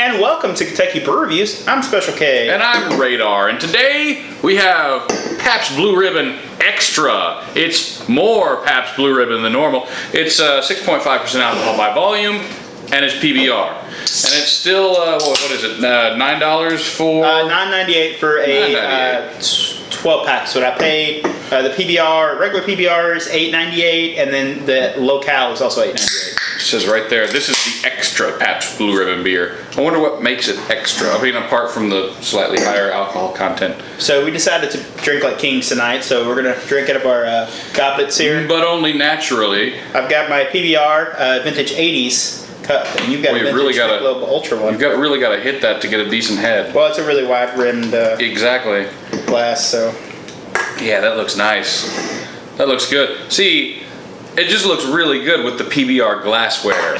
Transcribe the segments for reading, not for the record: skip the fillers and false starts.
and welcome to Kentucky Brew Reviews. I'm Special K. And I'm Radar, and today we have Pabst Blue Ribbon Extra. It's more Pabst Blue Ribbon than normal. It's 6.5% alcohol by volume, and it's PBR. And it's still, what is it, $9 for? $9.98 for a 12 pack. So what I paid, the PBR, regular PBR is $8.98, and then the locale is also $8.98. It says right there, this is the extra Pabst Blue Ribbon beer. I wonder what makes it extra. I mean, apart from the slightly higher alcohol content. So we decided to drink like kings tonight, so we're going to drink out of our goblets here. But only naturally. I've got my PBR vintage 80s cup, and you've got a vintage Michelob Ultra one. You've really got to hit that to get a decent head. Well, it's a really wide-rimmed exactly glass, so. Yeah, that looks nice. That looks good. See, it just looks really good with the PBR glassware.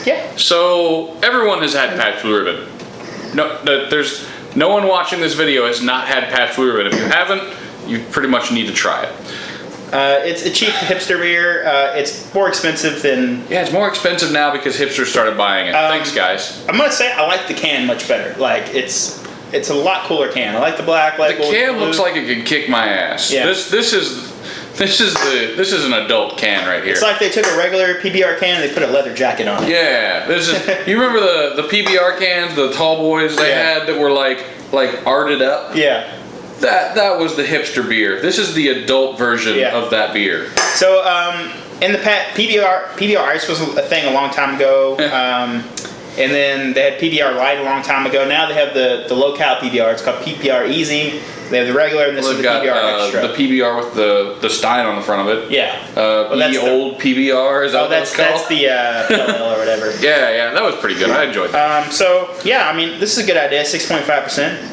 Yeah. So everyone has had Pabst Blue Ribbon. There's no one watching this video has not had Pabst Blue Ribbon. If you haven't, you pretty much need to try it. It's a cheap hipster beer. It's more expensive than... Yeah, it's more expensive now because hipsters started buying it. Thanks, guys. I'm going to say I like the can much better. Like, it's a lot cooler can. I like the black label. The can looks like it could kick my ass. Yeah. This is an adult can right here. It's like they took a regular PBR can and they put a leather jacket on it. Yeah, you remember the PBR cans, the tall boys they had that were like arted up? Yeah. That was the hipster beer. This is the adult version of that beer. So in the PBR Ice was a thing a long time ago. And then they had PBR Light a long time ago. Now they have the locale PBR. It's called PBR Easy. They have the regular, and this is the PBR Extra. The PBR with the Stein on the front of it. Yeah. The old PBR, is that what it's called? That's the LL or whatever. Yeah, that was pretty good. I enjoyed that. So, yeah, I mean, this is a good idea, 6.5%.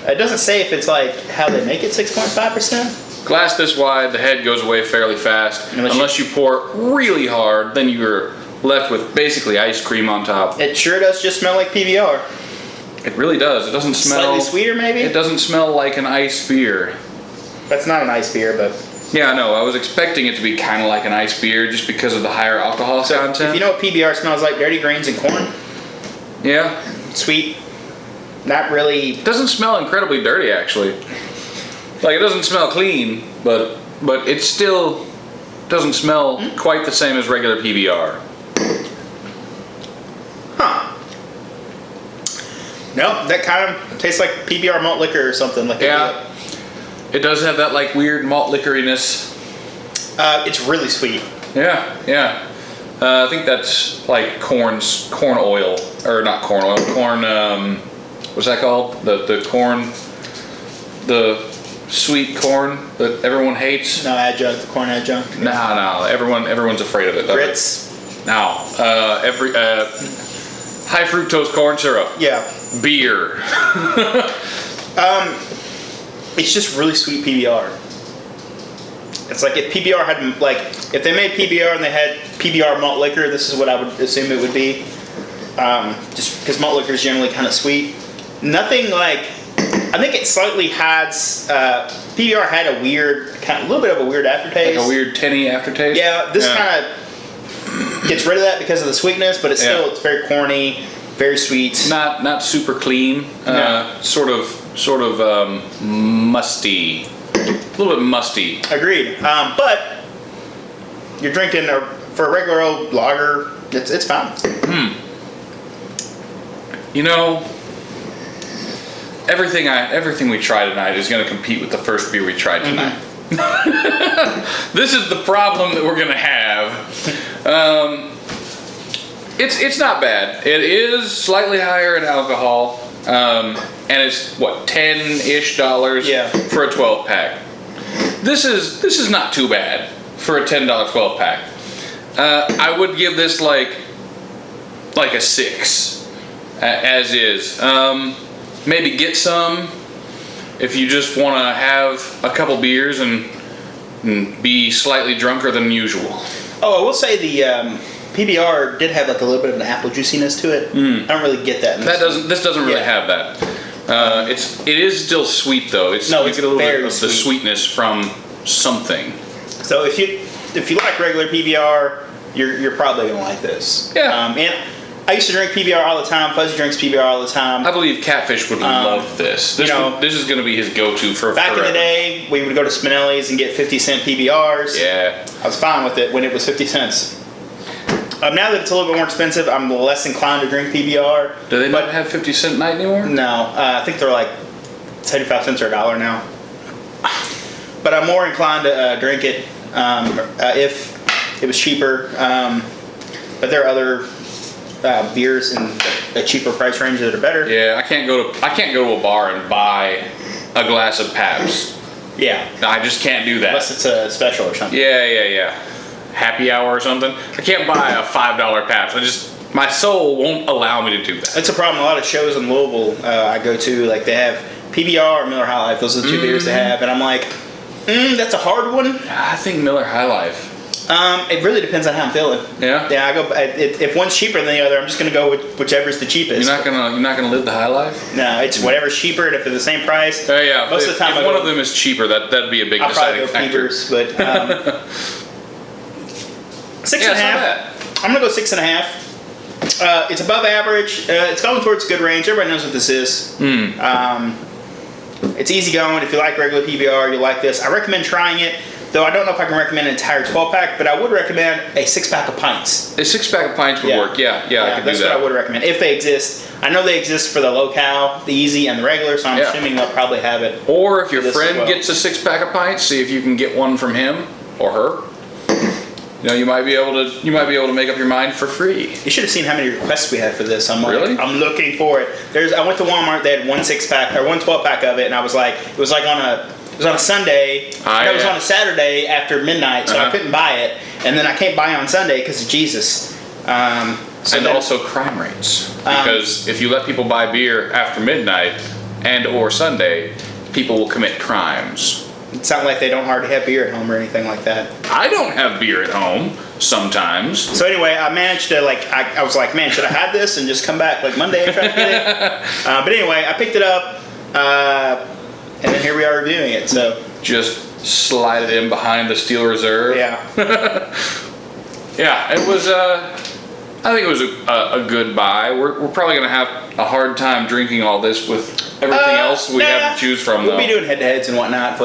It doesn't say if it's like how they make it 6.5%. Glass this wide, the head goes away fairly fast. Unless you pour really hard, then you're left with basically ice cream on top. It sure does just smell like PBR. It really does. It doesn't smell... Slightly sweeter, maybe? It doesn't smell like an ice beer. That's not an ice beer, but... Yeah, I know. I was expecting it to be kind of like an ice beer just because of the higher alcohol content. If you know what PBR smells like, dirty greens and corn. Yeah. Sweet. Not really... It doesn't smell incredibly dirty, actually. Like, it doesn't smell clean, but it still doesn't smell quite the same as regular PBR. Huh. Nope, that kind of tastes like PBR malt liquor or something. Like it does have that like weird malt liquoriness. It's really sweet. Yeah. I think that's like corn oil, or not corn oil, corn. What's that called? The corn, the sweet corn that everyone hates. No, adjunct, corn adjunct. No, everyone's afraid of it. Grits. No, high fructose corn syrup. Yeah. Beer. It's just really sweet PBR. It's like if PBR had, like, if they made PBR and they had PBR malt liquor, this is what I would assume it would be. Just because malt liquor is generally kind of sweet. Nothing like, I think it slightly has, PBR had a little bit of a weird aftertaste. Like a weird tinny aftertaste? Yeah, this kind of gets rid of that because of the sweetness, but it's very corny, very sweet. Not super clean. Sort of musty. A little bit musty. Agreed. But you're drinking for a regular old lager, it's fine. You know, everything we try tonight is going to compete with the first beer we tried tonight. This is the problem that we're going to have. It's not bad. It is slightly higher in alcohol, and it's what, $10-ish for a 12 pack. This is not too bad for a $10 12 pack. I would give this like a 6, as is. Maybe get some if you just want to have a couple beers and be slightly drunker than usual. Oh, I will say the PBR did have like a little bit of an apple juiciness to it. I don't really get that. This doesn't really have that. It is still sweet though. You get a little bit of the sweetness from something. So if you like regular PBR, you're probably gonna like this. Yeah. And I used to drink PBR all the time. Fuzzy drinks PBR all the time. I believe Catfish would love this. This is going to be his go-to for back forever. in the day, we would go to Spinelli's and get 50-cent PBRs. Yeah. I was fine with it when it was 50 cents. Now that it's a little bit more expensive, I'm less inclined to drink PBR. Do they not have 50-cent night anymore? No. I think they're like 75 cents or $1 now. But I'm more inclined to drink it if it was cheaper. But there are other beers in a cheaper price range that are better. Yeah, I can't go to a bar and buy a glass of Pabst. Yeah. I just can't do that. Unless it's a special or something. Yeah. Happy hour or something. I can't buy a $5 Pabst. My soul won't allow me to do that. That's a problem. A lot of shows in Louisville I go to, like they have PBR or Miller High Life. Those are the two beers they have, and I'm like, that's a hard one. I think Miller High Life. It really depends on how I'm feeling. Yeah. Yeah, I go. If one's cheaper than the other, I'm just gonna go with whichever's the cheapest. You're not gonna live the high life. No, it's whatever's cheaper. And if they're the same price. Yeah. Most of the time, if one of them is cheaper, that'd be a big deciding factor. But 6.5. I'm gonna go 6.5. It's above average. It's going towards good range. Everybody knows what this is. It's easy going. If you like regular PBR, you like this. I recommend trying it. Though I don't know if I can recommend an entire 12-pack, but I would recommend a 6-pack of pints. A 6-pack of pints would work. Yeah, I could do that. That's what I would recommend if they exist. I know they exist for the low-cal, the easy, and the regular, so I'm assuming they'll probably have it. Or if your friend gets a 6-pack of pints, see if you can get one from him or her. You might be able to make up your mind for free. You should have seen how many requests we had for this. Really? I'm looking for it. I went to Walmart. They had one 6-pack or one 12-pack of it, and I was like, it was on a Sunday. It was on a Saturday after midnight, so I couldn't buy it. And then I can't buy it on Sunday because of Jesus. Also crime rates. Because if you let people buy beer after midnight and or Sunday, people will commit crimes. It's not like they don't already have beer at home or anything like that. I don't have beer at home sometimes. So anyway, I managed to I was like, man, should I have this and just come back like Monday and try to get it? But anyway, I picked it up. And then here we are reviewing it. So just slide it in behind the Steel Reserve. Yeah. Yeah, it was. I think it was a good buy. We're probably gonna have a hard time drinking all this with everything else we have to choose from. We'll be doing head-to-heads and whatnot.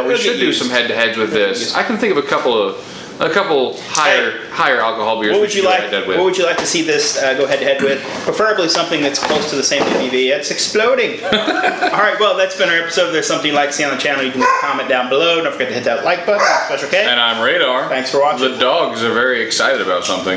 We should do some head-to-heads with this. I can think of a couple higher alcohol beers. What would you like to see this go head-to-head with? Preferably something that's close to the same ABV. It's exploding. All right, well, that's been our episode. If there's something you'd like to see on the channel, you can comment down below. Don't forget to hit that like button. Special K. And I'm Radar. Thanks for watching. The dogs are very excited about something.